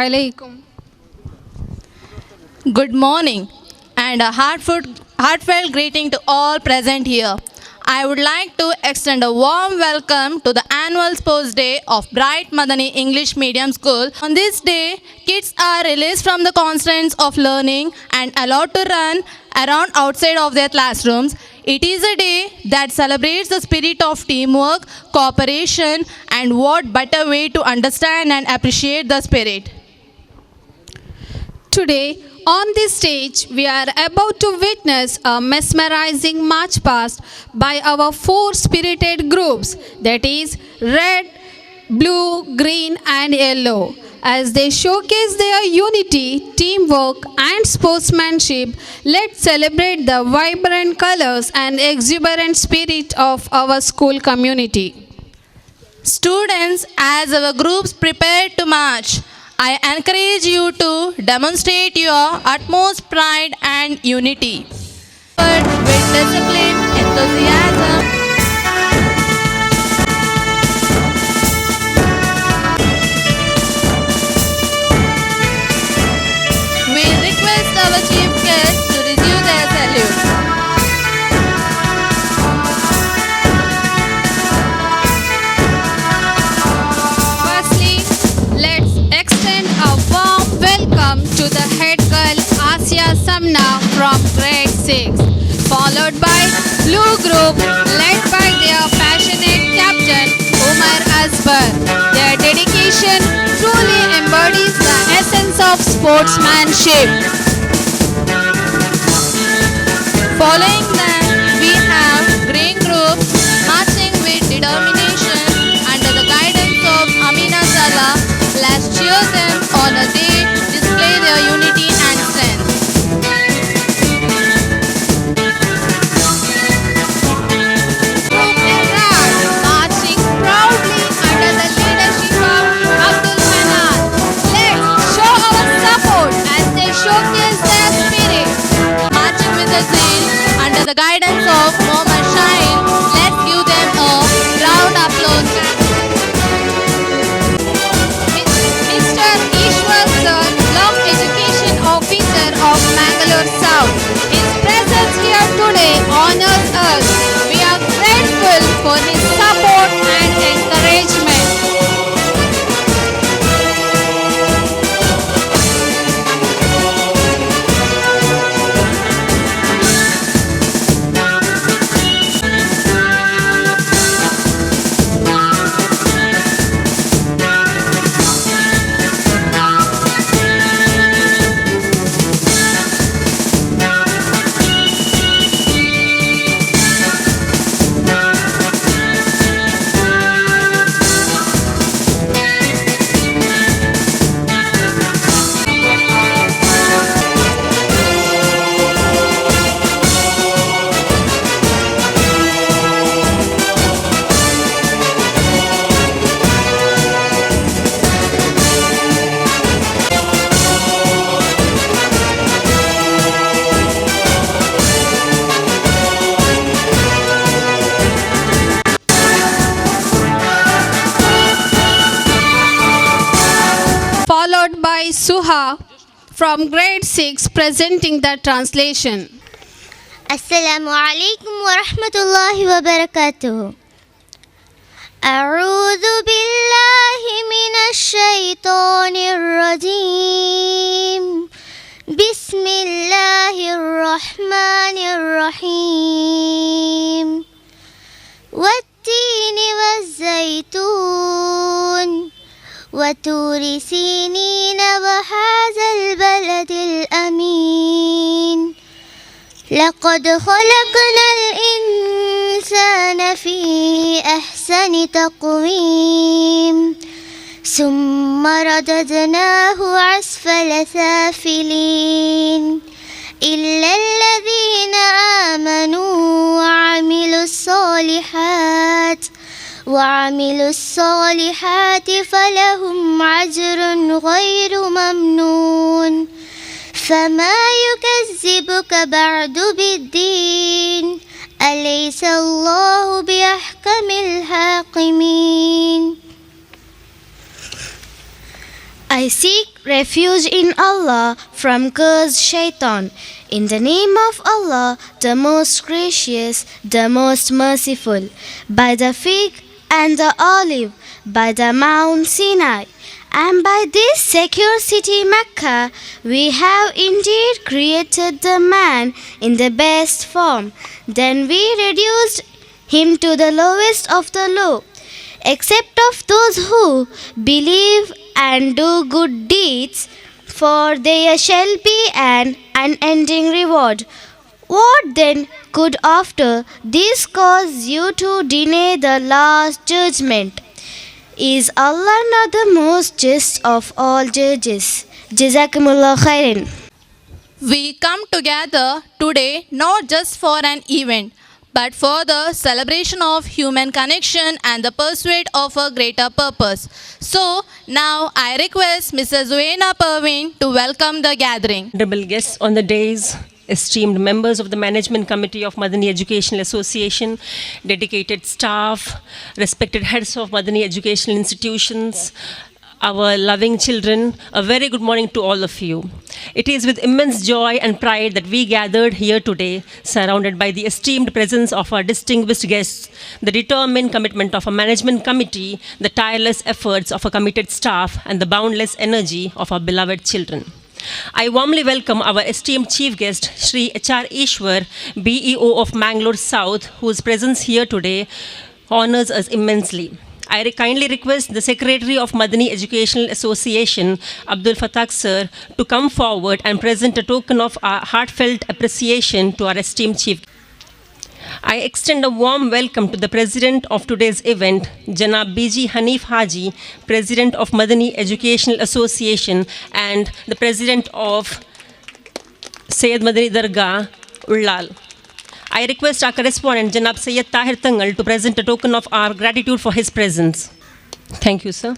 alaikum. Good morning and a heartfelt greeting to all present here. I would like to extend a warm welcome to the annual sports day of Bright Madani English Medium School. On this day, kids are released from the constraints of learning and allowed to run around outside of their classrooms. It is a day that celebrates the spirit of teamwork, cooperation, and what better way to understand and appreciate the spirit. Today, on this stage, we are about to witness a mesmerizing march past by our four spirited groups, that is, red, blue, green, and yellow. As they showcase their unity, teamwork, and sportsmanship, let's celebrate the vibrant colors and exuberant spirit of our school community. Students, as our groups prepare to march, I encourage you to demonstrate your utmost pride and unity. But with discipline, enthusiasm, we request our chief guests to receive their salute. Firstly, let's extend a warm welcome to the head girl Asya Samna from grade 6, followed by blue group led by their passionate captain Umar Asbar. Their dedication truly embodies the essence of sportsmanship. Following them, we have Green Group marching with determination under the guidance of Amina Salah. Let's cheer them on a day, display their unity and strength. Group Iraq marching proudly under the leadership of Abdul Hanan. Let's show our support as they showcase their spirit. Marching with a zeal under the guidance of Mohammad Shaheen. Let's give them a round applause. Mr. Ishwar Sir, Block Education Officer of Mangalore South. His presence here today honors us. We are grateful for his support and encouragement. Followed by Suha from grade 6 presenting the translation. السلام عليكم ورحمة الله وبركاته. أعوذ بالله من الشيطان الرجيم. بسم الله الرحمن الرحيم. والتين والزيتون وطور سينين وهذا البلد الأمين. لقد خلقنا الإنسان في أحسن تقويم ثم رددناه أسفل سافلين إلا الذين آمنوا وعملوا الصالحات فلهم أجر غير ممنون. فما يكذبك بعد بالدين أليس الله بأحكم الحاكمين. I seek refuge in Allah from cursed shaitan. In the name of Allah, the most gracious, the most merciful. By the fig and the olive, by the Mount Sinai, and by this secure city Mecca, we have indeed created the man in the best form. Then we reduced him to the lowest of the low, except of those who believe and do good deeds, for there shall be an unending reward. What then could after this cause you to deny the last judgment? Is Allah not the most just of all judges? Jazakumullah khairan. We come together today not just for an event, but for the celebration of human connection and the pursuit of a greater purpose. So, now I request Mrs. Zuena Pervin to welcome the gathering. Honorable guests on the days, esteemed members of the Management Committee of Madani Educational Association, dedicated staff, respected heads of Madani Educational Institutions, our loving children, a very good morning to all of you. It is with immense joy and pride that we gathered here today, surrounded by the esteemed presence of our distinguished guests, the determined commitment of a management committee, the tireless efforts of a committed staff, and the boundless energy of our beloved children. I warmly welcome our esteemed chief guest, Shri H.R. Ishwar, BEO of Mangalore South, whose presence here today honors us immensely. I kindly request the Secretary of Madani Educational Association, Abdul Fataq Sir, to come forward and present a token of our heartfelt appreciation to our esteemed chief. I extend a warm welcome to the President of today's event, Janab B.G. Hanif Haji, President of Madani Educational Association, and the President of Sayyid Madani Dargah, Ullal. I request our correspondent, Janab Sayyid Tahir Tangal, to present a token of our gratitude for his presence. Thank you, sir.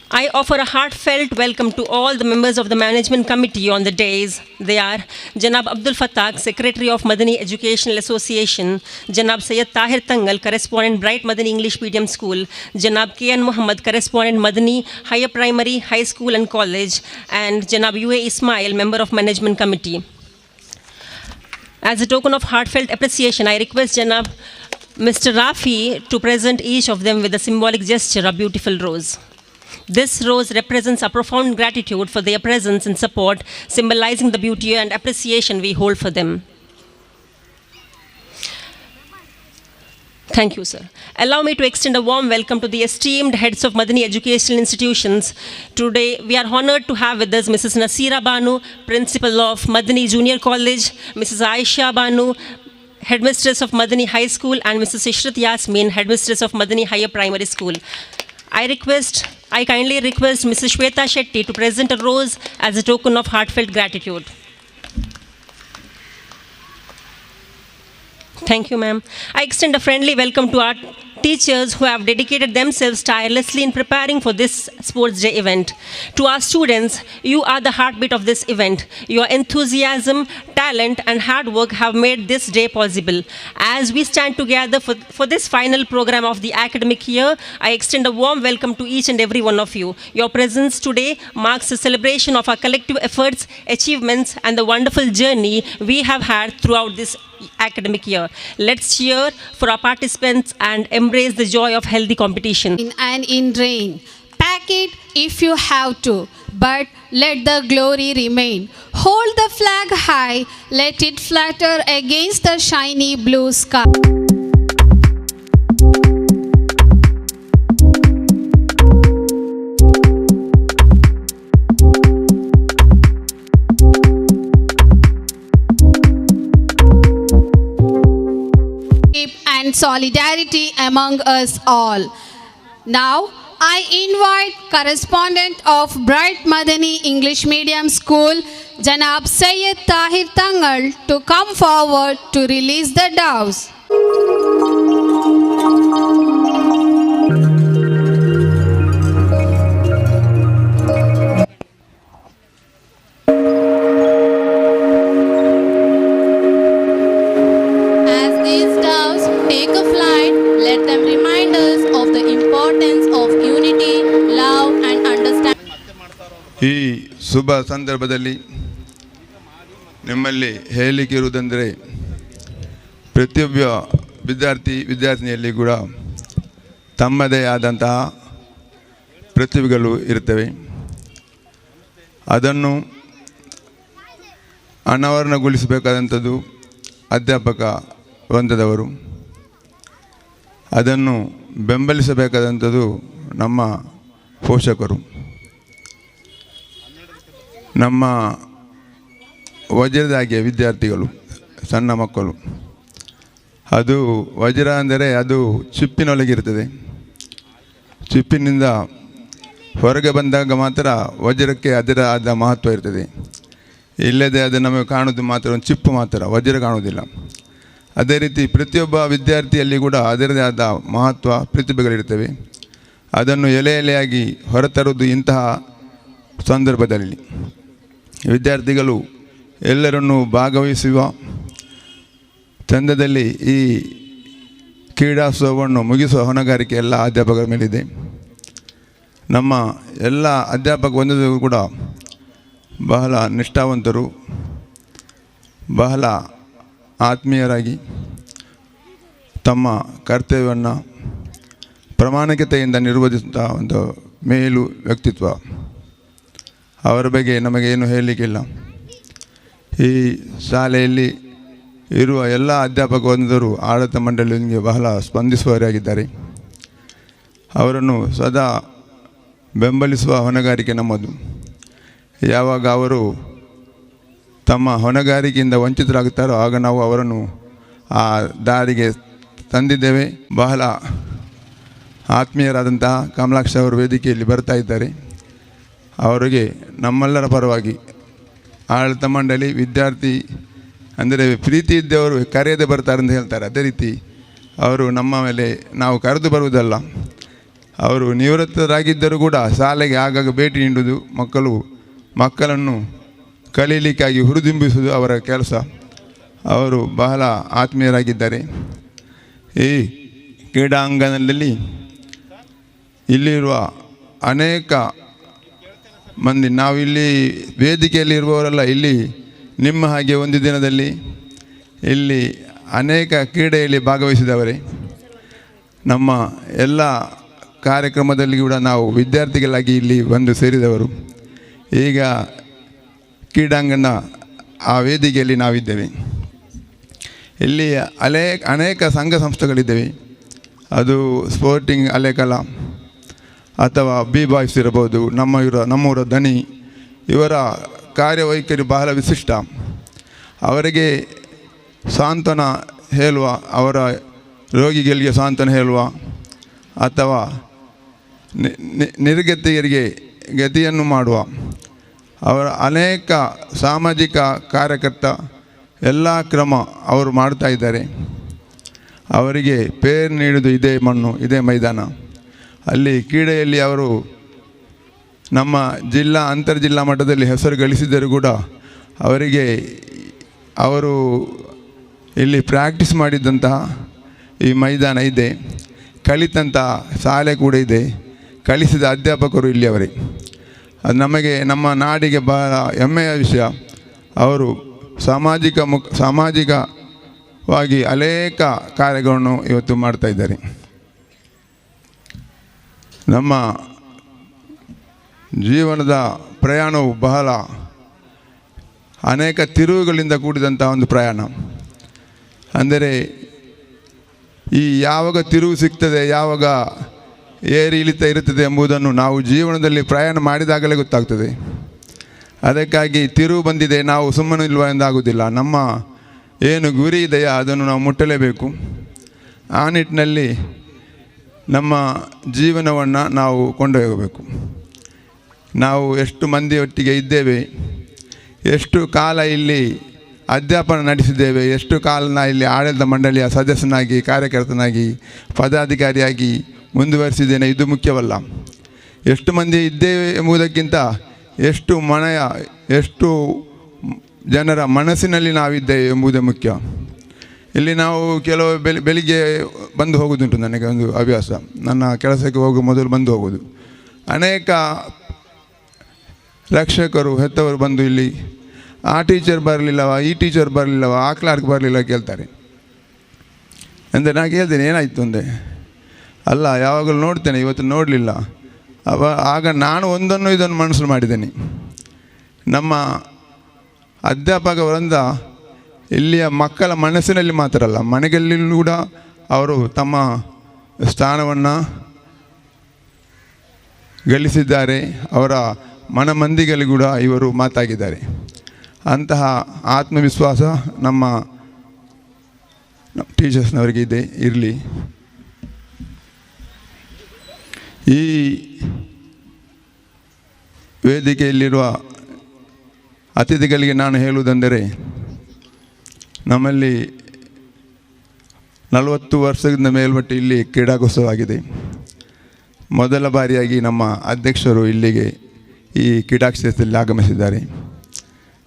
I offer a heartfelt welcome to all the members of the Management Committee on the days. They are Janab Abdul Fataq, Secretary of Madani Educational Association, Janab Sayyid Tahir Tangal, Correspondent, Bright Madani English Medium School, Janab K.N. Muhammad, Correspondent, Madani Higher Primary, High School and College, and Janab U.A. Ismail, Member of Management Committee. As a token of heartfelt appreciation, I request Janab Mr. Rafi to present each of them with a symbolic gesture, a beautiful rose. This rose represents a profound gratitude for their presence and support, symbolizing the beauty and appreciation we hold for them. Thank you, sir. Allow me to extend a warm welcome to the esteemed heads of Madani Educational Institutions. Today, we are honored to have with us Mrs. Nasira Banu, Principal of Madani Junior College, Mrs. Aisha Banu, Headmistress of Madani High School, and Mrs. Ishrat Yasmin, Headmistress of Madani Higher Primary School. I kindly request Mrs. Shweta Shetty to present a rose as a token of heartfelt gratitude. Thank you, ma'am. I extend a friendly welcome to our teachers who have dedicated themselves tirelessly in preparing for this Sports Day event. To our students, you are the heartbeat of this event. Your enthusiasm, talent, and hard work have made this day possible. As we stand together for this final program of the academic year, I extend a warm welcome to each and every one of you. Your presence today marks a celebration of our collective efforts, achievements, and the wonderful journey we have had throughout this academic year. Let's cheer for our participants and embrace the joy of healthy competition. And in rain, pack it if you have to, but let the glory remain. Hold the flag high, let it flutter against the shiny blue sky. And solidarity among us all. Now, I invite correspondent of Bright Madani English Medium School, Janab Sayyid Tahir Tangal, to come forward to release the doves. Take a flight, let them remind us of the importance of unity, love, and understanding. ಈ ಶುಭ ಸಂದರ್ಭದಲ್ಲಿ ನಿಮ್ಮಲ್ಲಿ ಹೇಳಲಿಕ್ಕೆ ಇರುವುದೆಂದರೆ ಪ್ರತಿಯೊಬ್ಬ ವಿದ್ಯಾರ್ಥಿನಿಯಲ್ಲಿ ಕೂಡ ತಮ್ಮದೇ ಆದಂತಹ ಪ್ರತಿಭೆಗಳು ಇರ್ತವೆ. ಅದನ್ನು ಅನಾವರಣಗೊಳಿಸಬೇಕಾದಂಥದ್ದು ಅಧ್ಯಾಪಕ ವೃಂದದವರು, ಅದನ್ನು ಬೆಂಬಲಿಸಬೇಕಾದಂಥದ್ದು ನಮ್ಮ ಪೋಷಕರು. ನಮ್ಮ ವಜ್ರದಾಗೆ ವಿದ್ಯಾರ್ಥಿಗಳು, ಸಣ್ಣ ಮಕ್ಕಳು, ಅದು ವಜ್ರ ಅಂದರೆ ಅದು ಚಿಪ್ಪಿನೊಳಗಿರ್ತದೆ. ಚಿಪ್ಪಿನಿಂದ ಹೊರಗೆ ಬಂದಾಗ ಮಾತ್ರ ವಜ್ರಕ್ಕೆ ಅದರ ಆದ ಮಹತ್ವ ಇರ್ತದೆ. ಇಲ್ಲದೆ ಅದು ನಮಗೆ ಕಾಣೋದು ಮಾತ್ರ ಒಂದು ಚಿಪ್ಪು ಮಾತ್ರ, ವಜ್ರ ಕಾಣುವುದಿಲ್ಲ. ಅದೇ ರೀತಿ ಪ್ರತಿಯೊಬ್ಬ ವಿದ್ಯಾರ್ಥಿಯಲ್ಲಿ ಕೂಡ ಅದರದೇ ಆದ ಮಹತ್ವ ಪ್ರತಿಭೆಗಳಿರ್ತವೆ. ಅದನ್ನು ಎಲೆ ಎಲೆಯಾಗಿ ಹೊರತರುವುದು ಇಂತಹ ಸಂದರ್ಭದಲ್ಲಿ. ವಿದ್ಯಾರ್ಥಿಗಳು ಎಲ್ಲರನ್ನೂ ಭಾಗವಹಿಸುವ ಚಂದದಲ್ಲಿ ಈ ಕ್ರೀಡೋತ್ಸವವನ್ನು ಮುಗಿಸುವ ಹೊಣೆಗಾರಿಕೆ ಎಲ್ಲ ಅಧ್ಯಾಪಕರ ಮೇಲಿದೆ. ನಮ್ಮ ಎಲ್ಲ ಅಧ್ಯಾಪಕ ವೃಂದದವರು ಕೂಡ ಬಹಳ ನಿಷ್ಠಾವಂತರು, ಬಹಳ ಆತ್ಮೀಯರಾಗಿ ತಮ್ಮ ಕರ್ತವ್ಯವನ್ನು ಪ್ರಾಮಾಣಿಕತೆಯಿಂದ ನಿರ್ವಹಿಸುವಂಥ ಒಂದು ಮೇಲು ವ್ಯಕ್ತಿತ್ವ. ಅವರ ಬಗ್ಗೆ ನಮಗೇನು ಹೇಳಲಿಕ್ಕಿಲ್ಲ. ಈ ಶಾಲೆಯಲ್ಲಿ ಇರುವ ಎಲ್ಲ ಅಧ್ಯಾಪಕ ವೃಂದರು ಆಡಳಿತ ಮಂಡಳಿಗೆ ಬಹಳ ಸ್ಪಂದಿಸುವವರಾಗಿದ್ದಾರೆ. ಅವರನ್ನು ಸದಾ ಬೆಂಬಲಿಸುವ ಹೊಣೆಗಾರಿಕೆ ನಮ್ಮದು. ಯಾವಾಗ ಅವರು ತಮ್ಮ ಹೊಣೆಗಾರಿಕೆಯಿಂದ ವಂಚಿತರಾಗುತ್ತಾರೋ ಆಗ ನಾವು ಅವರನ್ನು ಆ ದಾರಿಗೆ ತಂದಿದ್ದೇವೆ. ಬಹಳ ಆತ್ಮೀಯರಾದಂತಹ ಕಮಲಾಕ್ಷ ಅವರು ವೇದಿಕೆಯಲ್ಲಿ ಬರ್ತಾ ಇದ್ದಾರೆ. ಅವರಿಗೆ ನಮ್ಮೆಲ್ಲರ ಪರವಾಗಿ ಆಡಳಿತ ಮಂಡಳಿ, ವಿದ್ಯಾರ್ಥಿ ಅಂದರೆ ಪ್ರೀತಿ ಇದ್ದವರು ಕರೆಯದೆ ಬರ್ತಾರೆ ಅಂತ ಹೇಳ್ತಾರೆ. ಅದೇ ರೀತಿ ಅವರು ನಮ್ಮ ಮೇಲೆ ನಾವು ಕರೆದು ಬರುವುದಲ್ಲ, ಅವರು ನಿವೃತ್ತರಾಗಿದ್ದರೂ ಕೂಡ ಶಾಲೆಗೆ ಆಗಾಗ ಭೇಟಿ ನೀಡುವುದು, ಮಕ್ಕಳನ್ನು ಕಲೀಲಿಕ್ಕಾಗಿ ಹುರಿದುಂಬಿಸುವುದು ಅವರ ಕೆಲಸ. ಅವರು ಬಹಳ ಆತ್ಮೀಯರಾಗಿದ್ದಾರೆ. ಈ ಕ್ರೀಡಾಂಗಣದಲ್ಲಿ ಇಲ್ಲಿರುವ ಅನೇಕ ಮಂದಿ, ನಾವಿಲ್ಲಿ ವೇದಿಕೆಯಲ್ಲಿ ಇರುವವರೆಲ್ಲ ಇಲ್ಲಿ ನಿಮ್ಮ ಹಾಗೆ ಒಂದು ದಿನದಲ್ಲಿ ಇಲ್ಲಿ ಅನೇಕ ಕ್ರೀಡೆಯಲ್ಲಿ ಭಾಗವಹಿಸಿದವರೇ. ನಮ್ಮ ಎಲ್ಲ ಕಾರ್ಯಕ್ರಮದಲ್ಲಿ ಕೂಡ ನಾವು ವಿದ್ಯಾರ್ಥಿಗಳಾಗಿ ಇಲ್ಲಿ ಬಂದು ಸೇರಿದವರು. ಈಗ ಕ್ರೀಡಾಂಗಣ ಆ ವೇದಿಕೆಯಲ್ಲಿ ನಾವಿದ್ದೇವೆ. ಇಲ್ಲಿ ಅನೇಕ ಸಂಘ ಸಂಸ್ಥೆಗಳಿದ್ದೇವೆ. ಅದು ಸ್ಪೋರ್ಟಿಂಗ್ ಅಲೆಕಲಾ ಅಥವಾ ಬಿ ಬಾಯ್ಸ್ ಇರಬಹುದು, ನಮ್ಮೂರ ದನಿ, ಇವರ ಕಾರ್ಯವೈಖರಿ ಬಹಳ ವಿಶಿಷ್ಟ. ಅವರಿಗೆ ಸಾಂತ್ವನ ಹೇಳುವ, ಅವರ ರೋಗಿಗಳಿಗೆ ಸಾಂತ್ವನ ಹೇಳುವ ಅಥವಾ ನಿರ್ಗತಿಯರಿಗೆ ಗತಿಯನ್ನು ಮಾಡುವ ಅವರ ಅನೇಕ ಸಾಮಾಜಿಕ ಕಾರ್ಯಕರ್ತ ಎಲ್ಲ ಕ್ರಮ ಅವರು ಮಾಡ್ತಾ ಇದ್ದಾರೆ. ಅವರಿಗೆ ಪೇರು ನೀಡುವುದು ಇದೇ ಮಣ್ಣು, ಇದೇ ಮೈದಾನ. ಅಲ್ಲಿ ಕ್ರೀಡೆಯಲ್ಲಿ ಅವರು ನಮ್ಮ ಅಂತರ್ಜಿಲ್ಲಾ ಮಟ್ಟದಲ್ಲಿ ಹೆಸರು ಗಳಿಸಿದರೂ ಕೂಡ ಅವರಿಗೆ ಅವರು ಇಲ್ಲಿ ಪ್ರಾಕ್ಟೀಸ್ ಮಾಡಿದಂತಹ ಈ ಮೈದಾನ ಇದೆ, ಕಲಿತಂತಹ ಶಾಲೆ ಕೂಡ ಇದೆ, ಕಲಿಸಿದ ಅಧ್ಯಾಪಕರು ಇಲ್ಲಿ ಅವರೇ. ಅದು ನಮ್ಮ ನಾಡಿಗೆ ಬಹಳ ಹೆಮ್ಮೆಯ ವಿಷಯ. ಅವರು ಸಾಮಾಜಿಕವಾಗಿ ಅನೇಕ ಕಾರ್ಯಗಳನ್ನು ಇವತ್ತು ಮಾಡ್ತಾ ಇದ್ದಾರೆ. ನಮ್ಮ ಜೀವನದ ಪ್ರಯಾಣವು ಬಹಳ ಅನೇಕ ತಿರುವುಗಳಿಂದ ಕೂಡಿದಂಥ ಒಂದು ಪ್ರಯಾಣ. ಅಂದರೆ ಈ ಯಾವಾಗ ತಿರುವು ಸಿಗ್ತದೆ, ಯಾವಾಗ ಏರಿ ಇಳಿತ ಇರುತ್ತದೆ ಎಂಬುದನ್ನು ನಾವು ಜೀವನದಲ್ಲಿ ಪ್ರಯಾಣ ಮಾಡಿದಾಗಲೇ ಗೊತ್ತಾಗ್ತದೆ. ಅದಕ್ಕಾಗಿ ತಿರುವು ಬಂದಿದೆ, ನಾವು ಸುಮ್ಮನೆ ಇಲ್ವ ಎಂದಾಗುವುದಿಲ್ಲ. ನಮ್ಮ ಏನು ಗುರಿ ಇದೆಯಾ ಅದನ್ನು ನಾವು ಮುಟ್ಟಲೇಬೇಕು. ಆ ನಿಟ್ಟಿನಲ್ಲಿ ನಮ್ಮ ಜೀವನವನ್ನು ನಾವು ಕೊಂಡೊಯ್ಯಬೇಕು. ನಾವು ಎಷ್ಟು ಮಂದಿಯೊಟ್ಟಿಗೆ ಇದ್ದೇವೆ, ಎಷ್ಟು ಕಾಲ ಇಲ್ಲಿ ಅಧ್ಯಾಪನ ನಡೆಸಿದ್ದೇವೆ, ಎಷ್ಟು ಕಾಲ ಇಲ್ಲಿ ಆಡಳಿತ ಮಂಡಳಿಯ ಸದಸ್ಯನಾಗಿ, ಕಾರ್ಯಕರ್ತನಾಗಿ, ಪದಾಧಿಕಾರಿಯಾಗಿ ಮುಂದುವರಿಸಿದ್ದೇನೆ, ಇದು ಮುಖ್ಯವಲ್ಲ. ಎಷ್ಟು ಮಂದಿ ಇದ್ದೇವೆ ಎಂಬುದಕ್ಕಿಂತ ಎಷ್ಟು ಜನರ ಮನಸ್ಸಿನಲ್ಲಿ ನಾವಿದ್ದೇವೆ ಎಂಬುದೇ ಮುಖ್ಯ. ಇಲ್ಲಿ ನಾವು ಕೆಲವು ಬೆಳಿಗ್ಗೆ ಬಂದು ಹೋಗೋದುಂಟು. ನನಗೆ ಒಂದು ಹವ್ಯಾಸ, ನನ್ನ ಕೆಲಸಕ್ಕೆ ಹೋಗುವ ಮೊದಲು ಬಂದು ಹೋಗೋದು. ಅನೇಕ ರಕ್ಷಕರು ಹೆತ್ತವರು ಬಂದು ಇಲ್ಲಿ ಆ ಟೀಚರ್ ಬರಲಿಲ್ಲವ, ಈ ಟೀಚರ್ ಬರಲಿಲ್ಲವ, ಆ ಕ್ಲಾರ್ಕ್ ಬರಲಿಲ್ಲ ಕೇಳ್ತಾರೆ. ಅಂದರೆ ನಾನು ಕೇಳ್ತೇನೆ ಏನಾಯಿತು ಅಂದೆ. ಅಲ್ಲ, ಯಾವಾಗಲೂ ನೋಡ್ತೇನೆ, ಇವತ್ತು ನೋಡಲಿಲ್ಲ. ಆಗ ನಾನು ಒಂದನ್ನು ಇದನ್ನು ಮನಸ್ಸು ಮಾಡಿದ್ದೇನೆ. ನಮ್ಮ ಅಧ್ಯಾಪಕ ವೃಂದ ಇಲ್ಲಿಯ ಮಕ್ಕಳ ಮನಸ್ಸಿನಲ್ಲಿ ಮಾತ್ರ ಅಲ್ಲ, ಮನೆಯಲ್ಲಿ ಕೂಡ ಅವರು ತಮ್ಮ ಸ್ಥಾನವನ್ನು ಗಳಿಸಿದ್ದಾರೆ. ಅವರ ಮನಮಂದಿಗಳಲ್ಲಿ ಕೂಡ ಇವರು ಮಾತಾಗಿದ್ದಾರೆ. ಅಂತಹ ಆತ್ಮವಿಶ್ವಾಸ ನಮ್ಮ ಟೀಚರ್ಸ್ನವರಿಗೆ ಇದೆ, ಇರಲಿ. ಈ ವೇದಿಕೆಯಲ್ಲಿರುವ ಅತಿಥಿಗಳಿಗೆ ನಾನು ಹೇಳುವುದೆಂದರೆ, ನಮ್ಮಲ್ಲಿ 40 ವರ್ಷದಿಂದ ಮೇಲ್ಪಟ್ಟು ಇಲ್ಲಿ ಕ್ರೀಡಾಗೋತ್ಸವ ಆಗಿದೆ. ಮೊದಲ ಬಾರಿಯಾಗಿ ನಮ್ಮ ಅಧ್ಯಕ್ಷರು ಇಲ್ಲಿಗೆ ಈ ಕ್ರೀಡಾ ಕ್ಷೇತ್ರದಲ್ಲಿ ಆಗಮಿಸಿದ್ದಾರೆ.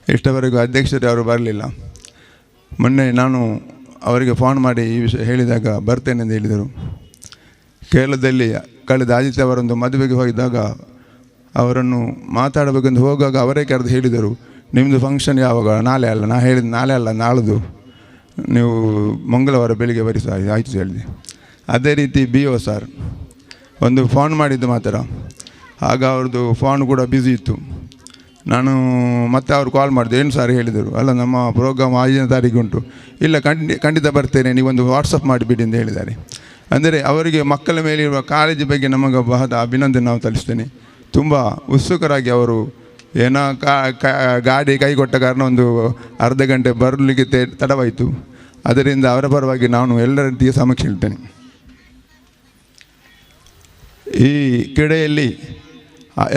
ಇಷ್ಟವರೆಗೂ ಅಧ್ಯಕ್ಷರು ಅವರು ಬರಲಿಲ್ಲ. ಮೊನ್ನೆ ನಾನು ಅವರಿಗೆ ಫೋನ್ ಮಾಡಿ ಈ ವಿಷಯ ಹೇಳಿದಾಗ ಬರ್ತೇನೆ ಎಂದು ಹೇಳಿದರು. ಕೇರಳದಲ್ಲಿ ಕಳೆದ ಆದಿತ್ಯವರೊಂದು ಮದುವೆಗೆ ಹೋಗಿದ್ದಾಗ ಅವರನ್ನು ಮಾತಾಡಬೇಕೆಂದು ಹೋಗುವಾಗ ಅವರೇ ಕರೆದು ಹೇಳಿದರು, ನಿಮ್ಮದು ಫಂಕ್ಷನ್ ಯಾವಾಗ? ನಾಳೆ ಅಲ್ಲ. ನಾನು ಹೇಳಿದ್ದು ನಾಳೆ ಅಲ್ಲ, ನಾಳ್ದು, ನೀವು ಮಂಗಳವಾರ ಬೆಳಿಗ್ಗೆ ಬರಿ ಸರ್. ಆಯಿತು ಹೇಳಿದೆ. ಅದೇ ರೀತಿ BO ಸರ್ ಒಂದು ಫೋನ್ ಮಾಡಿದ್ದು ಮಾತ್ರ. ಆಗ ಅವ್ರದ್ದು ಫೋನ್ ಕೂಡ ಬ್ಯುಸಿ ಇತ್ತು. ನಾನು ಮತ್ತೆ ಅವ್ರು ಕಾಲ್ ಮಾಡಿದೆ. ಏನು ಸರ್ ಹೇಳಿದರು? ಅಲ್ಲ, ನಮ್ಮ ಪ್ರೋಗ್ರಾಮ್ 5ನೇ ತಾರೀಕು ಉಂಟು. ಇಲ್ಲ, ಖಂಡಿತ ಬರ್ತೇನೆ, ನೀವೊಂದು ವಾಟ್ಸಪ್ ಮಾಡಿಬಿಡಿ ಎಂದು ಹೇಳಿದ್ದಾರೆ. ಅಂದರೆ ಅವರಿಗೆ ಮಕ್ಕಳ ಮೇಲಿರುವ ಕಾಳಜಿ ಬಗ್ಗೆ ನಮಗೆ ಬಹಳ ಅಭಿನಂದನೆ ನಾವು ತಲಿಸ್ತೇನೆ. ತುಂಬ ಉತ್ಸುಕರಾಗಿ ಅವರು ಏನೋ ಗಾಡಿ ಕೈ ಕೊಟ್ಟ ಕಾರಣ ಒಂದು ಅರ್ಧ ಗಂಟೆ ಬರಲಿಕ್ಕೆ ತಡವಾಯಿತು. ಅದರಿಂದ ಅವರ ಪರವಾಗಿ ನಾನು ಎಲ್ಲರ ರೀತಿಯ ಸಮಕ್ಷ ಹೇಳ್ತೇನೆ. ಈ ಕ್ರೀಡೆಯಲ್ಲಿ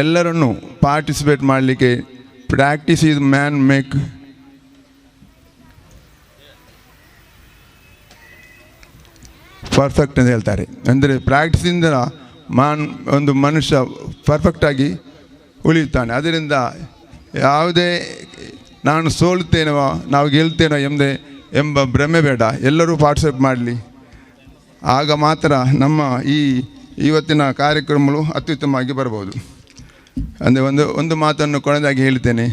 ಎಲ್ಲರನ್ನು ಪಾರ್ಟಿಸಿಪೇಟ್ ಮಾಡಲಿಕ್ಕೆ practice is man make perfect ಅಂತ ಹೇಳ್ತಾರೆ. ಅಂದರೆ ಪ್ರಾಕ್ಟೀಸಿಂದ ಒಂದು ಮನುಷ್ಯ ಪರ್ಫೆಕ್ಟಾಗಿ ಉಳಿಯುತ್ತಾನೆ. ಅದರಿಂದ ಯಾವುದೇ ನಾನು ಸೋಲುತ್ತೇನೋ ನಾವು ಗೆಲ್ತೇನೋ ಎಂಬ ಭ್ರಮೆ ಬೇಡ. ಎಲ್ಲರೂ ಪಾರ್ಟಿಸಿಪೇಟ್ ಮಾಡಲಿ. ಆಗ ಮಾತ್ರ ನಮ್ಮ ಇವತ್ತಿನ ಕಾರ್ಯಕ್ರಮಗಳು ಅತ್ಯುತ್ತಮವಾಗಿ ಬರ್ಬೋದು. ಅಂದರೆ ಒಂದು ಮಾತನ್ನು ಕೊನೆಯದಾಗಿ ಹೇಳ್ತೇನೆ.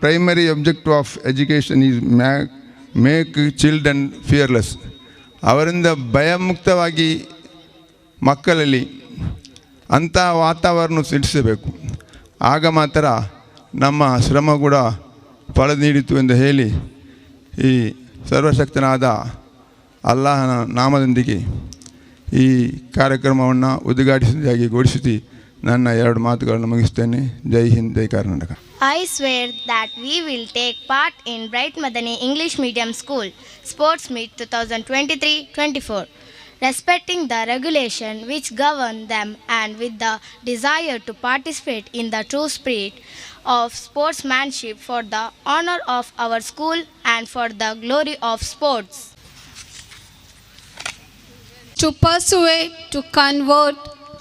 Primary objective of education is make children fearless. ಅವರಿಂದ ಭಯಮುಕ್ತವಾಗಿ ಮಕ್ಕಳಲ್ಲಿ ಅಂಥ ವಾತಾವರಣ ಸೃಷ್ಟಿಸಬೇಕು. ಆಗ ಮಾತ್ರ ನಮ್ಮ ಶ್ರಮ ಕೂಡ ಫಲ ನೀಡಿತು ಎಂದು ಹೇಳಿ, ಈ ಸರ್ವಶಕ್ತನಾದ ಅಲ್ಲಾಹನ ನಾಮದೊಂದಿಗೆ ಈ ಕಾರ್ಯಕ್ರಮವನ್ನು ಉದ್ಘಾಟಿಸಿದಾಗಿ ಘೋಷಿಸಿ ನನ್ನ 2 ಮಾತುಗಳನ್ನು ಮುಗಿಸ್ತೇನೆ. ಜೈ ಹಿಂದ್, ಜೈ Karnataka. I swear that we will take part in Bright Madani English Medium School Sports Meet 2023-24, respecting the regulation which govern them and with the desire to participate in the true spirit of sportsmanship for the honor of our school and for the glory of sports. To persuade, to convert,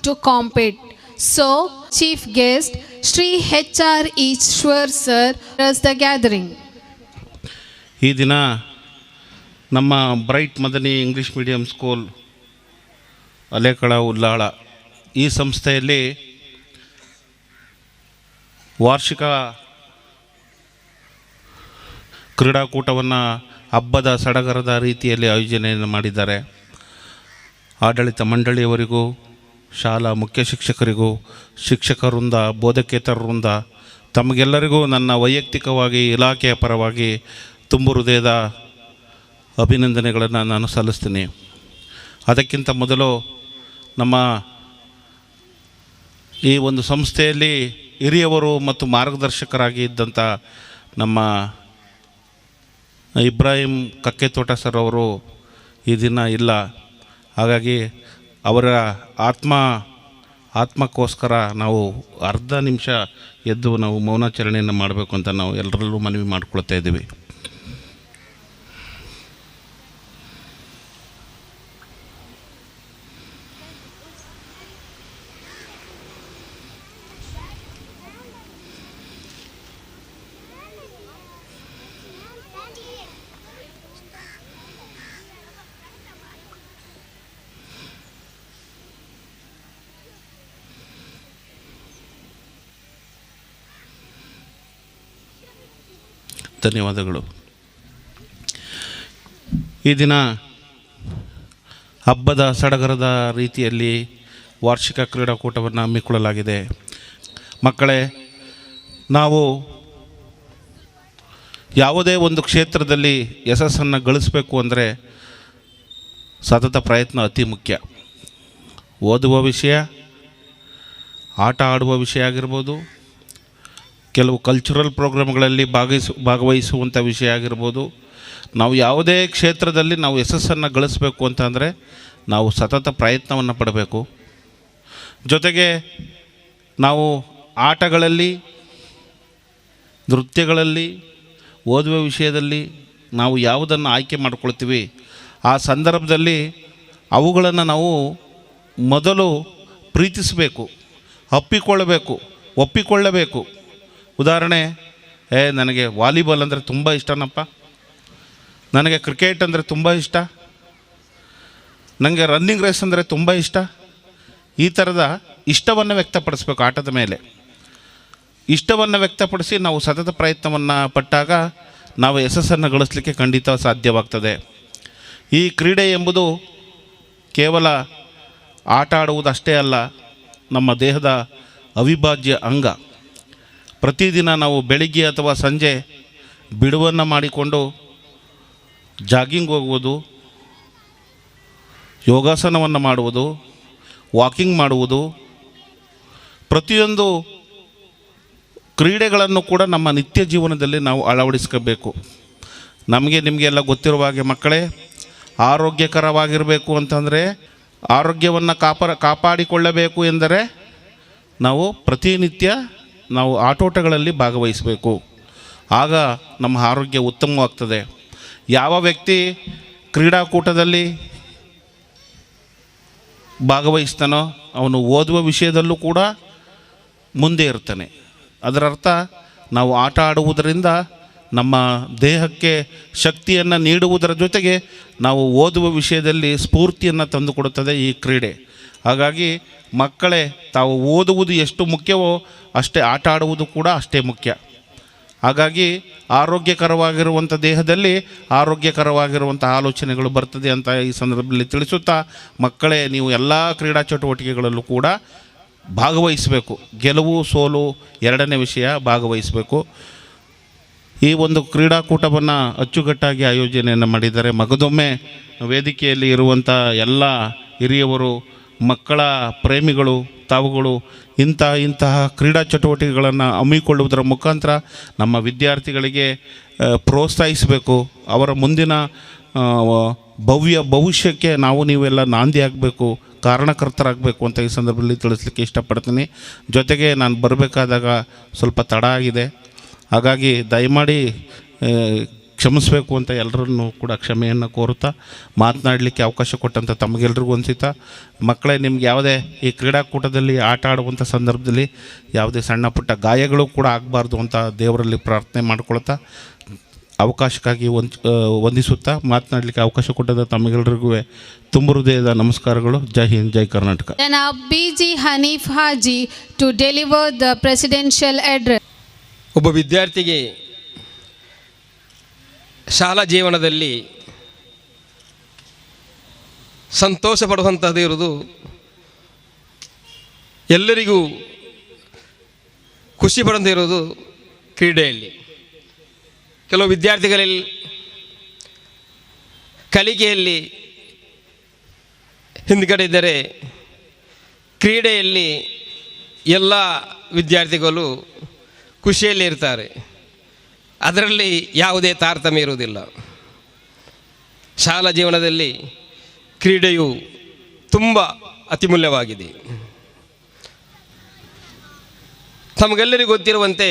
to compete. So, Chief Guest Shri HR Ishwar Sir is the gathering. ಈ ದಿನ ನಮ್ಮ bright Madani English medium school Alekala Ullal ಈ ಸಂಸ್ಥೆಯಲ್ಲಿ ವಾರ್ಷಿಕ ಕ್ರೀಡಾಕೂಟವನ್ನು ಹಬ್ಬದ ಸಡಗರದ ರೀತಿಯಲ್ಲಿ ಆಯೋಜನೆಯನ್ನು ಮಾಡಿದ್ದಾರೆ. ಆಡಳಿತ ಮಂಡಳಿಯವರಿಗೂ, ಶಾಲಾ ಮುಖ್ಯ ಶಿಕ್ಷಕರಿಗೂ, ಶಿಕ್ಷಕ ವೃಂದ, ಬೋಧಕೇತರ ವೃಂದ, ತಮಗೆಲ್ಲರಿಗೂ ನನ್ನ ವೈಯಕ್ತಿಕವಾಗಿ ಇಲಾಖೆಯ ಪರವಾಗಿ ತುಂಬು ಹೃದಯದ ಅಭಿನಂದನೆಗಳನ್ನು ನಾನು ಸಲ್ಲಿಸ್ತೀನಿ. ಅದಕ್ಕಿಂತ ಮೊದಲು ನಮ್ಮ ಈ ಒಂದು ಸಂಸ್ಥೆಯಲ್ಲಿ ಹಿರಿಯವರು ಮತ್ತು ಮಾರ್ಗದರ್ಶಕರಾಗಿ ಇದ್ದಂಥ ನಮ್ಮ ಇಬ್ರಾಹಿಂ ಕಕ್ಕೆತೋಟ ಸರ್ ಅವರು ಈ ದಿನ ಇಲ್ಲ. ಹಾಗಾಗಿ ಅವರ ಆತ್ಮಕ್ಕೋಸ್ಕರ ನಾವು ಅರ್ಧ ನಿಮಿಷ ಎದ್ದು ನಾವು ಮೌನಾಚರಣೆಯನ್ನು ಮಾಡಬೇಕು ಅಂತ ನಾವು ಎಲ್ಲರಲ್ಲೂ ಮನವಿ ಮಾಡಿಕೊಳ್ತಾ ಇದ್ದೀವಿ. ಧನ್ಯವಾದಗಳು. ಈ ದಿನ ಹಬ್ಬದ ಸಡಗರದ ರೀತಿಯಲ್ಲಿ ವಾರ್ಷಿಕ ಕ್ರೀಡಾಕೂಟವನ್ನು ಹಮ್ಮಿಕೊಳ್ಳಲಾಗಿದೆ. ಮಕ್ಕಳೇ, ನಾವು ಯಾವುದೇ ಒಂದು ಕ್ಷೇತ್ರದಲ್ಲಿ ಯಶಸ್ಸನ್ನು ಗಳಿಸಬೇಕು ಅಂದರೆ ಸತತ ಪ್ರಯತ್ನ ಅತಿ ಮುಖ್ಯ. ಓದುವ ವಿಷಯ, ಆಟ ಆಡುವ ವಿಷಯ ಆಗಿರ್ಬೋದು, ಕೆಲವು ಕಲ್ಚರಲ್ ಪ್ರೋಗ್ರಾಮ್ಗಳಲ್ಲಿ ಭಾಗವಹಿಸುವಂಥ ವಿಷಯ ಆಗಿರ್ಬೋದು. ನಾವು ಯಾವುದೇ ಕ್ಷೇತ್ರದಲ್ಲಿ ನಾವು ಯಶಸ್ಸನ್ನು ಗಳಿಸಬೇಕು ಅಂತಂದರೆ ನಾವು ಸತತ ಪ್ರಯತ್ನವನ್ನು ಪಡಬೇಕು. ಜೊತೆಗೆ ನಾವು ಆಟಗಳಲ್ಲಿ, ನೃತ್ಯಗಳಲ್ಲಿ, ಓದುವ ವಿಷಯದಲ್ಲಿ ನಾವು ಯಾವುದನ್ನು ಆಯ್ಕೆ ಮಾಡ್ಕೊಳ್ತೀವಿ ಆ ಸಂದರ್ಭದಲ್ಲಿ ಅವುಗಳನ್ನು ನಾವು ಮೊದಲು ಪ್ರೀತಿಸಬೇಕು, ಒಪ್ಪಿಕೊಳ್ಳಬೇಕು. ಉದಾಹರಣೆ, ನನಗೆ ವಾಲಿಬಾಲ್ ಅಂದರೆ ತುಂಬ ಇಷ್ಟನಪ್ಪ, ನನಗೆ ಕ್ರಿಕೆಟ್ ಅಂದರೆ ತುಂಬ ಇಷ್ಟ, ನನಗೆ ರನ್ನಿಂಗ್ ರೇಸ್ ಅಂದರೆ ತುಂಬ ಇಷ್ಟ. ಈ ಥರದ ಇಷ್ಟವನ್ನು ವ್ಯಕ್ತಪಡಿಸ್ಬೇಕು. ಆಟದ ಮೇಲೆ ಇಷ್ಟವನ್ನು ವ್ಯಕ್ತಪಡಿಸಿ ನಾವು ಸತತ ಪ್ರಯತ್ನವನ್ನು ಪಟ್ಟಾಗ ನಾವು ಯಶಸ್ಸನ್ನು ಗಳಿಸಲಿಕ್ಕೆ ಖಂಡಿತ ಸಾಧ್ಯವಾಗ್ತದೆ. ಈ ಕ್ರೀಡೆ ಎಂಬುದು ಕೇವಲ ಆಟ ಆಡುವುದಷ್ಟೇ ಅಲ್ಲ, ನಮ್ಮ ದೇಹದ ಅವಿಭಾಜ್ಯ ಅಂಗ. ಪ್ರತಿದಿನ ನಾವು ಬೆಳಿಗ್ಗೆ ಅಥವಾ ಸಂಜೆ ಬಿಡುವನ್ನು ಮಾಡಿಕೊಂಡು ಜಾಗಿಂಗ್ ಹೋಗುವುದು, ಯೋಗಾಸನವನ್ನು ಮಾಡುವುದು, ವಾಕಿಂಗ್ ಮಾಡುವುದು, ಪ್ರತಿಯೊಂದು ಕ್ರೀಡೆಗಳನ್ನು ಕೂಡ ನಮ್ಮ ನಿತ್ಯ ಜೀವನದಲ್ಲಿ ನಾವು ಅಳವಡಿಸ್ಕೋಬೇಕು. ನಿಮಗೆಲ್ಲ ಗೊತ್ತಿರುವ ಹಾಗೆ ಮಕ್ಕಳೇ, ಆರೋಗ್ಯಕರವಾಗಿರಬೇಕು ಅಂತಂದರೆ, ಆರೋಗ್ಯವನ್ನು ಕಾಪಾಡಿಕೊಳ್ಳಬೇಕು ಎಂದರೆ ನಾವು ಪ್ರತಿನಿತ್ಯ ನಾವು ಆಟೋಟಗಳಲ್ಲಿ ಭಾಗವಹಿಸಬೇಕು. ಆಗ ನಮ್ಮ ಆರೋಗ್ಯ ಉತ್ತಮವಾಗ್ತದೆ. ಯಾವ ವ್ಯಕ್ತಿ ಕ್ರೀಡಾಕೂಟದಲ್ಲಿ ಭಾಗವಹಿಸ್ತಾನೋ ಅವನು ಓದುವ ವಿಷಯದಲ್ಲೂ ಕೂಡ ಮುಂದೆ ಇರ್ತಾನೆ. ಅದರರ್ಥ ನಾವು ಆಟ ಆಡುವುದರಿಂದ ನಮ್ಮ ದೇಹಕ್ಕೆ ಶಕ್ತಿಯನ್ನು ನೀಡುವುದರ ಜೊತೆಗೆ ನಾವು ಓದುವ ವಿಷಯದಲ್ಲಿ ಸ್ಫೂರ್ತಿಯನ್ನು ತಂದುಕೊಡುತ್ತದೆ ಈ ಕ್ರೀಡೆ. ಹಾಗಾಗಿ ಮಕ್ಕಳೇ, ತಾವು ಓದುವುದು ಎಷ್ಟು ಮುಖ್ಯವೋ ಅಷ್ಟೇ ಆಟ ಆಡುವುದು ಕೂಡ ಅಷ್ಟೇ ಮುಖ್ಯ. ಹಾಗಾಗಿ ಆರೋಗ್ಯಕರವಾಗಿರುವಂಥ ದೇಹದಲ್ಲಿ ಆರೋಗ್ಯಕರವಾಗಿರುವಂಥ ಆಲೋಚನೆಗಳು ಬರ್ತದೆ ಅಂತ ಈ ಸಂದರ್ಭದಲ್ಲಿ ತಿಳಿಸುತ್ತಾ, ಮಕ್ಕಳೇ, ನೀವು ಎಲ್ಲ ಕ್ರೀಡಾ ಚಟುವಟಿಕೆಗಳಲ್ಲೂ ಕೂಡ ಭಾಗವಹಿಸಬೇಕು. ಗೆಲುವು ಸೋಲು ಎರಡನೇ ವಿಷಯ, ಭಾಗವಹಿಸಬೇಕು. ಈ ಒಂದು ಕ್ರೀಡಾಕೂಟವನ್ನು ಅಚ್ಚುಕಟ್ಟಾಗಿ ಆಯೋಜನೆಯನ್ನು ಮಾಡಿದ್ದಾರೆ. ಮಗದೊಮ್ಮೆ ವೇದಿಕೆಯಲ್ಲಿ ಇರುವಂಥ ಎಲ್ಲ ಹಿರಿಯವರು, ಮಕ್ಕಳ ಪ್ರೇಮಿಗಳು, ತಾವುಗಳು ಇಂತಹ ಕ್ರೀಡಾ ಚಟುವಟಿಕೆಗಳನ್ನು ಹಮ್ಮಿಕೊಳ್ಳುವುದರ ಮುಖಾಂತರ ನಮ್ಮ ವಿದ್ಯಾರ್ಥಿಗಳಿಗೆ ಪ್ರೋತ್ಸಾಹಿಸಬೇಕು. ಅವರ ಮುಂದಿನ ಭವಿಷ್ಯಕ್ಕೆ ನೀವೆಲ್ಲ ನಾಂದಿ ಆಗಬೇಕು, ಕಾರಣಕರ್ತರಾಗಬೇಕು ಅಂತ ಈ ಸಂದರ್ಭದಲ್ಲಿ ತಿಳಿಸ್ಲಿಕ್ಕೆ ಇಷ್ಟಪಡ್ತೀನಿ. ಜೊತೆಗೆ ನಾನು ಬರಬೇಕಾದಾಗ ಸ್ವಲ್ಪ ತಡ ಆಗಿದೆ, ಹಾಗಾಗಿ ದಯಮಾಡಿ ಕ್ಷಮಿಸಬೇಕು ಅಂತ ಎಲ್ಲರನ್ನೂ ಕೂಡ ಕ್ಷಮೆಯನ್ನು ಕೋರುತ್ತಾ ಮಾತನಾಡಲಿಕ್ಕೆ ಅವಕಾಶ ಕೊಟ್ಟಂಥ ತಮಗೆಲ್ರಿಗೂ ಅನಿಸುತ್ತಾ, ಮಕ್ಕಳೇ, ನಿಮ್ಗೆ ಯಾವುದೇ ಈ ಕ್ರೀಡಾಕೂಟದಲ್ಲಿ ಆಟ ಆಡುವಂಥ ಸಂದರ್ಭದಲ್ಲಿ ಯಾವುದೇ ಸಣ್ಣ ಪುಟ್ಟ ಗಾಯಗಳು ಕೂಡ ಆಗಬಾರ್ದು ಅಂತ ದೇವರಲ್ಲಿ ಪ್ರಾರ್ಥನೆ ಮಾಡ್ಕೊಳ್ತಾ ಅವಕಾಶಕ್ಕಾಗಿ ವಂದಿಸುತ್ತಾ ಮಾತನಾಡಲಿಕ್ಕೆ ಅವಕಾಶ ಕೊಟ್ಟಂಥ ತಮಗೆಲ್ಲರಿಗೂ ತುಂಬ ಹೃದಯದ ನಮಸ್ಕಾರಗಳು. ಜೈ ಹಿಂದ್, ಜೈ Karnataka. Janab B.G. Hanif Haji to deliver the presidential address. ಒಬ್ಬ ವಿದ್ಯಾರ್ಥಿಗೆ ಶಾಲಾ ಜೀವನದಲ್ಲಿ ಸಂತೋಷ ಪಡುವಂಥದ್ದು ಇರೋದು, ಎಲ್ಲರಿಗೂ ಖುಷಿ ಪಡಂತ ಇರೋದು ಕ್ರೀಡೆಯಲ್ಲಿ. ಕೆಲವು ವಿದ್ಯಾರ್ಥಿಗಳಲ್ಲಿ ಕಲಿಕೆಯಲ್ಲಿ ಹಿಂದ್ಗಡೆ ಇದ್ದರೆ, ಕ್ರೀಡೆಯಲ್ಲಿ ಎಲ್ಲ ವಿದ್ಯಾರ್ಥಿಗಳು ಖುಷಿಯಲ್ಲಿ ಇರ್ತಾರೆ. ಅದರಲ್ಲಿ ಯಾವುದೇ ತಾರತಮ್ಯ ಇರುವುದಿಲ್ಲ. ಶಾಲಾ ಜೀವನದಲ್ಲಿ ಕ್ರೀಡೆಯು ತುಂಬ ಅತಿಮೂಲ್ಯವಾಗಿದೆ. ತಮಗೆಲ್ಲರಿಗೂ ಗೊತ್ತಿರುವಂತೆ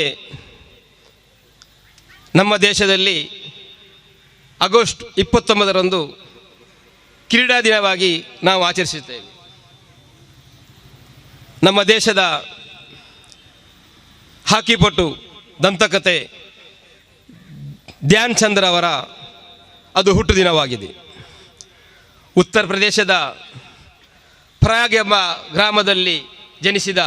ನಮ್ಮ ದೇಶದಲ್ಲಿ ಆಗಸ್ಟ್ 29ರಂದು ಕ್ರೀಡಾ ದಿನವಾಗಿ ನಾವು ಆಚರಿಸುತ್ತೇವೆ. ನಮ್ಮ ದೇಶದ ಹಾಕಿಪಟು, ದಂತಕತೆ ಧ್ಯಾನ್ ಚಂದ್ರ ಅವರ ಅದು ಹುಟ್ಟುದಿನವಾಗಿದೆ. ಉತ್ತರ ಪ್ರದೇಶದ ಪ್ರಯಾಗ್ ಎಂಬ ಗ್ರಾಮದಲ್ಲಿ ಜನಿಸಿದ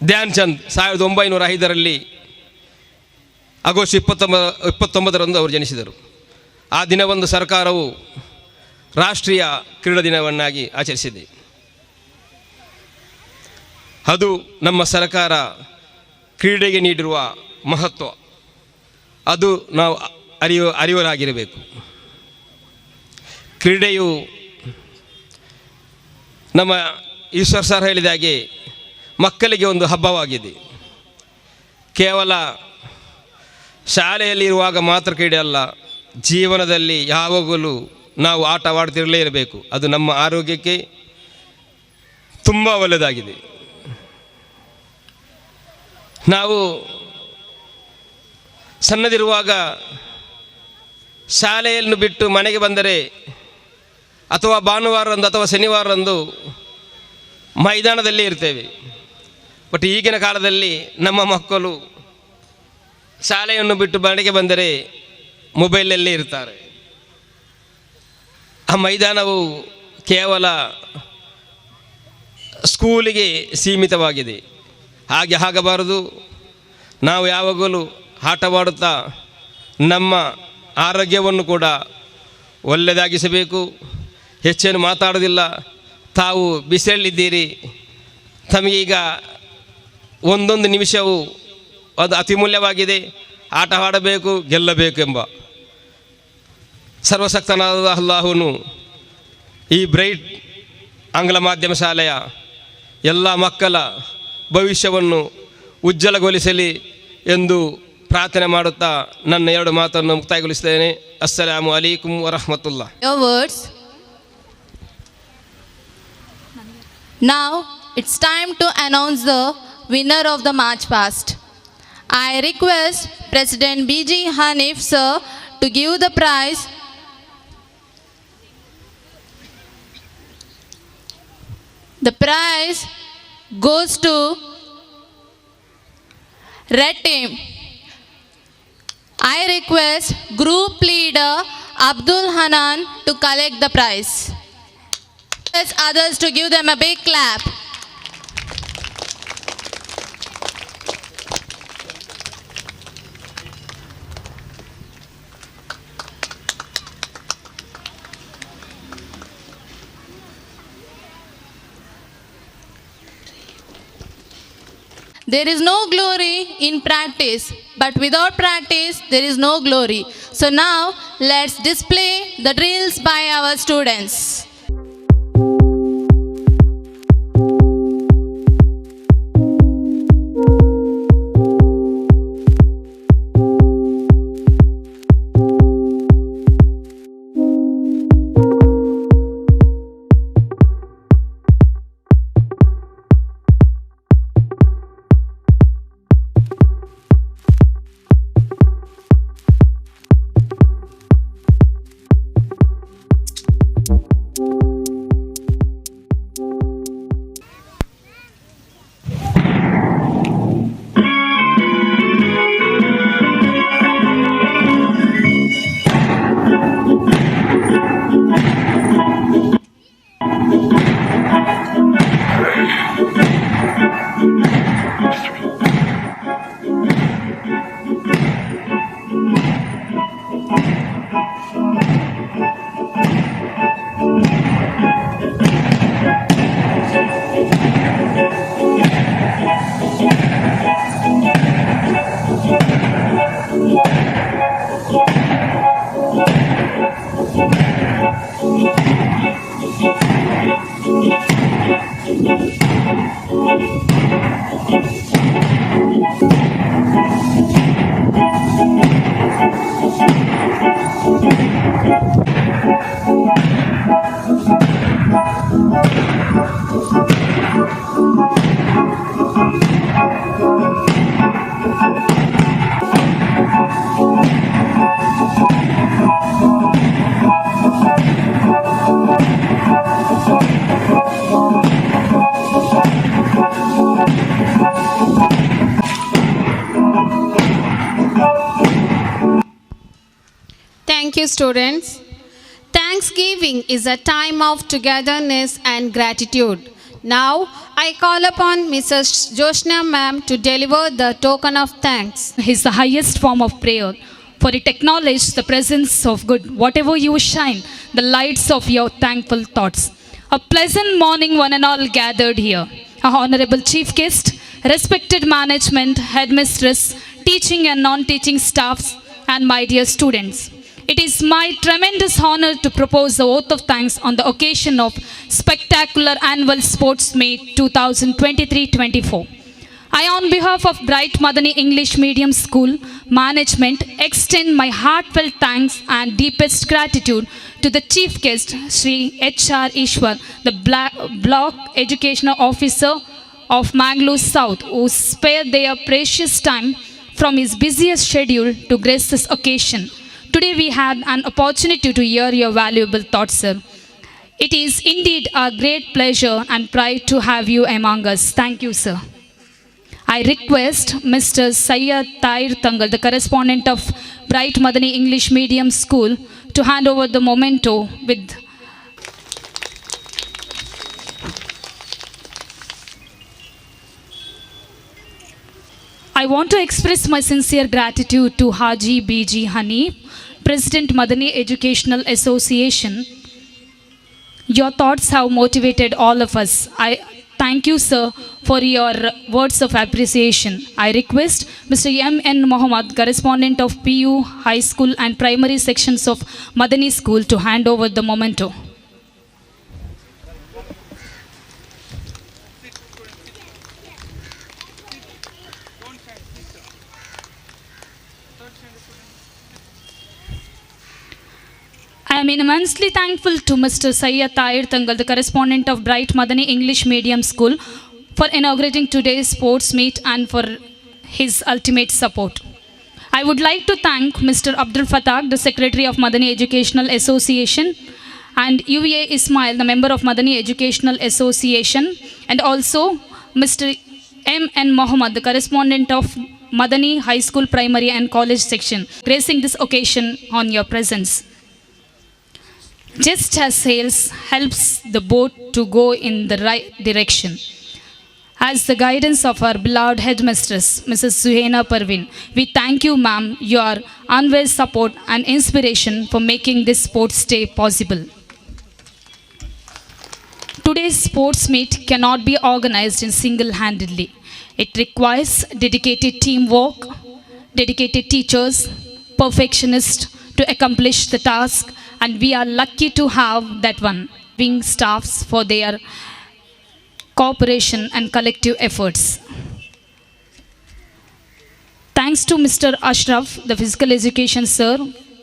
ಧ್ಯಾನ್ ಚಂದ್ 1905ರಲ್ಲಿ ಆಗಸ್ಟ್ 29ರಂದು ಅವರು ಜನಿಸಿದರು. ಆ ದಿನವನ್ನು ಸರ್ಕಾರವು ರಾಷ್ಟ್ರೀಯ ಕ್ರೀಡಾ ದಿನವನ್ನಾಗಿ ಆಚರಿಸಿದೆ. ಅದು ನಮ್ಮ ಸರ್ಕಾರ ಕ್ರೀಡೆಗೆ ನೀಡಿರುವ ಮಹತ್ವ, ಅದು ನಾವು ಅರಿವರಾಗಿರಬೇಕು. ಕ್ರೀಡೆಯು ನಮ್ಮ ಈಶ್ವರ್ ಸರ್ ಹೇಳಿದ ಹಾಗೆ ಮಕ್ಕಳಿಗೆ ಒಂದು ಹಬ್ಬವಾಗಿದೆ. ಕೇವಲ ಶಾಲೆಯಲ್ಲಿರುವಾಗ ಮಾತ್ರ ಕ್ರೀಡೆ ಅಲ್ಲ, ಜೀವನದಲ್ಲಿ ಯಾವಾಗಲೂ ನಾವು ಆಟವಾಡ್ತಿರಲೇ ಇರಬೇಕು. ಅದು ನಮ್ಮ ಆರೋಗ್ಯಕ್ಕೆ ತುಂಬ ಒಳ್ಳೆಯದಾಗಿದೆ. ನಾವು ಸಣ್ಣದಿರುವಾಗ ಶಾಲೆಯನ್ನು ಬಿಟ್ಟು ಮನೆಗೆ ಬಂದರೆ ಅಥವಾ ಭಾನುವಾರರಂದು ಅಥವಾ ಶನಿವಾರರಂದು ಮೈದಾನದಲ್ಲೇ ಇರ್ತೇವೆ. ಬಟ್ ಈಗಿನ ಕಾಲದಲ್ಲಿ ನಮ್ಮ ಮಕ್ಕಳು ಶಾಲೆಯನ್ನು ಬಿಟ್ಟು ಮನೆಗೆ ಬಂದರೆ ಮೊಬೈಲಲ್ಲೇ ಇರ್ತಾರೆ. ಆ ಮೈದಾನವು ಕೇವಲ ಸ್ಕೂಲಿಗೆ ಸೀಮಿತವಾಗಿದೆ. ಹಾಗೆ ಆಗಬಾರದು. ನಾವು ಯಾವಾಗಲೂ ಆಟವಾಡುತ್ತಾ ನಮ್ಮ ಆರೋಗ್ಯವನ್ನು ಕೂಡ ಒಳ್ಳೆಯದಾಗಿಸಬೇಕು. ಹೆಚ್ಚೇನು ಮಾತಾಡೋದಿಲ್ಲ. ತಾವು ಬಿಸಿಲಿದ್ದೀರಿ, ತಮಗೀಗ ಒಂದೊಂದು ನಿಮಿಷವು ಅದು ಅತಿಮೂಲ್ಯವಾಗಿದೆ. ಆಟ ಆಡಬೇಕು, ಗೆಲ್ಲಬೇಕು ಎಂಬ ಸರ್ವಶಕ್ತನಾದ ಅಲ್ಲಾಹನು ಈ ಬ್ರೈಟ್ ಆಂಗ್ಲ ಮಾಧ್ಯಮ ಶಾಲೆಯ ಎಲ್ಲ ಮಕ್ಕಳ ಭವಿಷ್ಯವನ್ನು ಉಜ್ವಲಗೊಳಿಸಲಿ ಎಂದು ಪ್ರಾರ್ಥನೆ ಮಾಡುತ್ತಾ ನನ್ನ 2 ಮಾತನ್ನು ಮುಕ್ತಾಯಗೊಳಿಸುತ್ತೇನೆ. ಅಸ್ಸಲಾಮು ಅಲೈಕುಂ ವರಹಮತುಲ್ಲಾ. Your words. Now it's time to announce the winner of the March Past. I request President B.G. Hanif sir to give the prize. The prize goes to Red Team. I request Group Leader Abdul Hanan to collect the prize. Request others to give them a big clap. There is no glory in practice, but without practice, there is no glory. So now, let's display the drills by our students. Thank you, students. Thanksgiving is a time of togetherness and gratitude. Now, I call upon Mrs. Joshna ma'am to deliver the token of thanks. is the highest form of prayer, for it acknowledges the presence of good. Whatever you shine, the lights of your thankful thoughts. A pleasant morning, one and all gathered here. A honorable chief guest, respected management, headmistress, teaching and non-teaching staffs, and my dear students. It is my tremendous honor to propose the oath of thanks on the occasion of spectacular annual sports meet 2023-24. I, on behalf of Bright Madani English Medium School management, extend my heartfelt thanks and deepest gratitude to the chief guest, Sri H.R. Ishwar, the Block Educational Officer of Mangalore South, who spared their precious time from his busiest schedule to grace this occasion. Today we had an opportunity to hear your valuable thoughts, sir. It is indeed a great pleasure and pride to have you among us. Thank you, sir. I request Mr. Sayyad Tahir Tangal, the correspondent of Bright Madani English Medium School, to hand over the memento with I want to express my sincere gratitude to Haji B.G. Hanif, President Madani Educational Association. Your thoughts have motivated all of us. I thank you, sir, for your words of appreciation. I request Mr. M.N. Mohammed, correspondent of PU High School and Primary sections of Madani School, to hand over the memento. I am immensely thankful to Mr. Sayyad Tahir Tangal, the correspondent of Bright Madani English Medium School, for inaugurating today's sports meet and for his ultimate support. I would like to thank Mr. Abdul Fatah, the Secretary of Madani Educational Association, and UVA Ismail, the member of Madani Educational Association, and also Mr. M.N. Mohammed, the correspondent of Madani High School, Primary and College section, gracing this occasion on your presence. Just as sails helps the boat to go in the right direction, as the guidance of our beloved headmistress, Mrs. Suhaina Parveen, we thank you, ma'am, your unwavering support and inspiration for making this sports day possible. Today's sports meet cannot be organized in single-handedly. It requires dedicated teamwork, dedicated teachers, perfectionists to accomplish the task, and we are lucky to have that one, wing staffs, for their cooperation and collective efforts. Thanks to Mr. Ashraf, the physical education sir,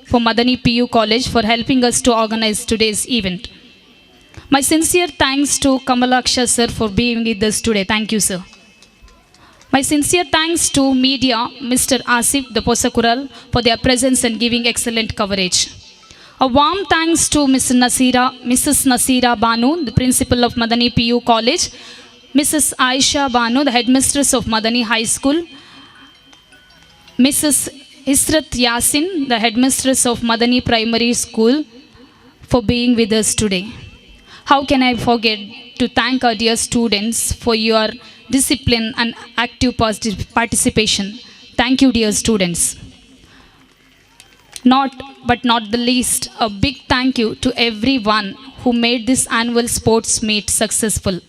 for Madani PU College, for helping us to organize today's event. My sincere thanks to Kamalaksha sir for being with us today. Thank you, sir. My sincere thanks to media, Mr. Asif, the Posakural, for their presence and giving excellent coverage. A warm thanks to Mrs. Nasira Banu, the principal of Madani PU College, Mrs. Aisha Banu, the headmistress of Madani High School, Mrs. Israt Yasin, the headmistress of Madani Primary School, for being with us today. How can I forget to thank our dear students for your discipline and active participation. Thank you, dear students. But not the least, a big thank you to everyone who made this annual sports meet successful.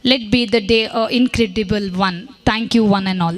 Let be the day an incredible one. Thank you, one and all.